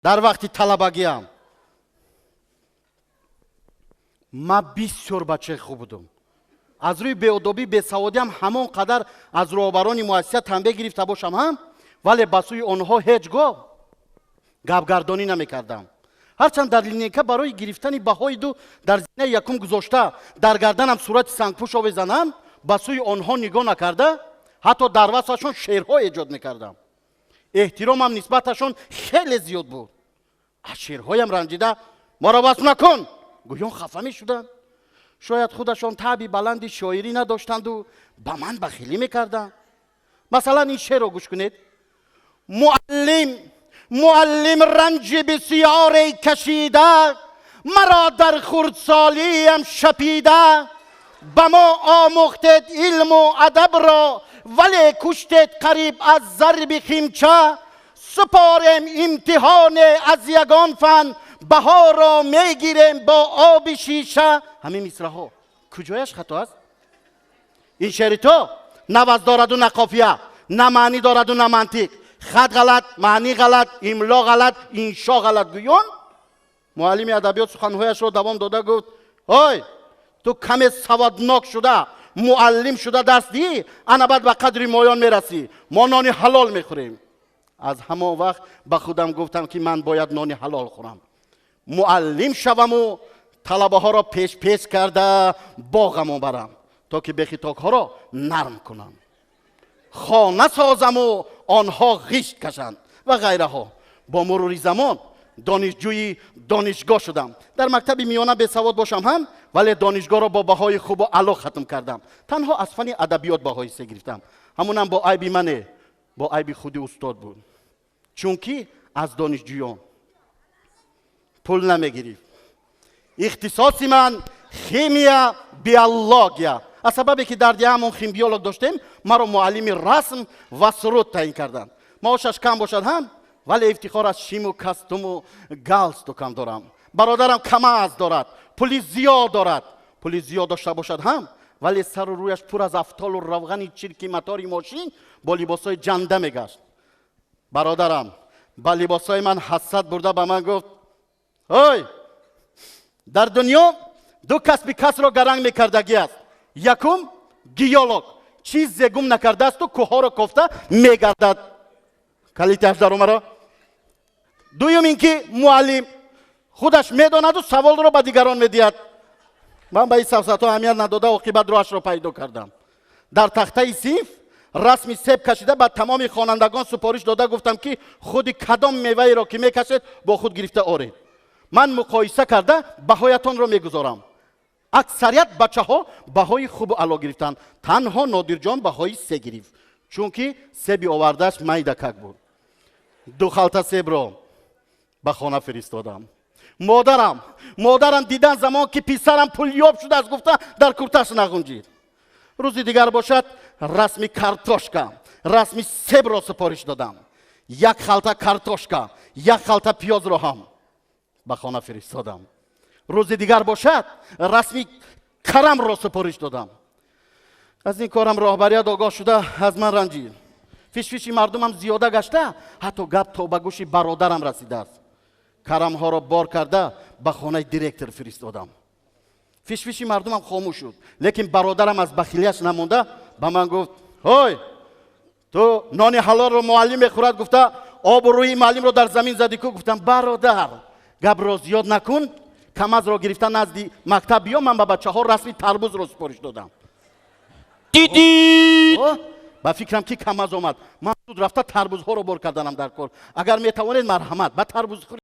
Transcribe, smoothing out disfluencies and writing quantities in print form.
дар вақти талабагиам ма бисёр бачаи хуб будам. аз рӯи беодобӣ бесаводиам ҳамон қадар аз роҳбарони муассисат танбеҳ гирифта бошам ҳам, вале ба сӯи онҳо ҳеҷ гоҳ гапгардонӣ намекардам. ҳарчанд дар линейка барои гирифтани баҳои ду дар зинаи якум гузошта дар гарданам сурати сангпӯш овезанам, ба сӯи онҳо нигоҳ накарда ҳатто дар васфашон шеърҳо эҷод мекардам. эҳтиромам нисбаташон хеле зиёд буд. аз шеърҳоям ранҷида моро васф накун гӯён хафа мешуданд. шояд худашон таъби баланди шоирӣ надоштанду ба ман бахилӣ мекарданд. масалан ин шеърро гӯш кунед. معلم رنج بسیاری کشیده، مرا در خردسالیم شپیده. به ما آموختید علم و ادب را، ولی کشتید قریب از ضرب خیمچه. سپاریم امتحان از یگان فن، بها را میگیریم با آب شیشه. همین مصرع‌ها کجایش خطا است؟ این شعر تو نه وزن دارد و نه قافیه، نه معنی دارد و نه منطق. خط غلط، معنی غلط، املا غلط، انشا غلط. گویان معلم ادبیات سخنهایش را دوام داده گفت های تو کمی سوادناک شده معلم شده درس دی، انا بعد به قدر مایان میرسی، ما نان حلال میخوریم. از همان وقت به خودم گفتم که من باید نان حلال خورم، معلم شوم و طلبه ها را پیش پیش کرده باغم برم تا که بخیتاک ها را نرم کنم، خانه سازم و آنها غشت کشند و غیره ها. با مرور زمان دانشجوی دانشگاه شدم. در مکتب میانه بسواد باشم هم، ولی دانشگاه را با بهای خوب و علا ختم کردم. تنها از فن ادبیات بهای 3 گرفتم. همونم با عیبی منه، با عیبی خودی استاد بود. چونکی از دانشجویان پول نمیگرفت. اختصاصی من خیمیا بیولوژیا. از سببی که در دیه همون خیم بیولوژ داشتیم، ما رو معلم رسم و سرود تعیین کردن. معاشش کم باشد هم، ولی افتخار از شیم و کاستوم و گالستوکم دارم. برادرم کماز دارد، پول زیاد دارد. پول زیاد داشته باشد هم، ولی سر و رویش پر از افتال و روغن چرکی متاری ماشین با لباسای جنده میگشت. برادرم با لباسای من حسد برده به من گفت ای در دنیا 2 کسب کس را گرنگ میکردگی است. یکم گیولوگ، چیز گم نکرده است و کوه را کفته میگردد. کلیتش در مرا. دوم اینکه معلم خودش میداند و سوال را به دیگران میدهد. من به این سفسطه اهمیت نداده عاقبت راهش را پیدا کردم. در تخته صنف رسمی سیب کشیده به تمام خوانندگان سفارش داده گفتم که خود کدام میوه را که میکشید با خود گرفته آرید. من مقایسه کرده بهایتان را میگذارم. اکثریت بچه ها بهای خوب و علا گرفتند. تنها نادرجان بهای 3 گرفت، چونکه سیبی آوردهش میدکک بود. 2 خلطه سیب را به خانه فرستادم. مادرم دیدن زمان که پسرم پولیاب شده از گفته در کورتش نغنجید. روزی دیگر باشد رسمی کارتوشکا، رسمی سیب را سفارش دادم. 1 خلطه کارتوشکا، 1 خلطه پیاز را هم به خانه فرستادم. روز دیگر باشد رسمی کرم را سفارش دادم. از این کارم راهبریت آگاه شده از من رنجید. فیشفیشی مردمم زیاده گشته، حتی گپ تا به گوش برادرم رسیده است. کرم ها را بار کرده به خانه دیرکتر فرستادم. فیشفیشی مردمم خاموش شد، لیکن برادرم از بخیلیش نمونده به من گفت های تو نان حلال رو معلم میخورد گفته آب و روی معلم رو در زمین زدی کو. گفتم برادر گپ را زیاد نکن، کماز را گرفتن نزدی مکتب بیا. من به بچه ها رسمی تربوز رو سفارش دادم. دیدی با فکرم که کماز آمد، من زود رفته تربوز ها رو بار کردنم در کار. اگر میتوانید مرحمت به تربوز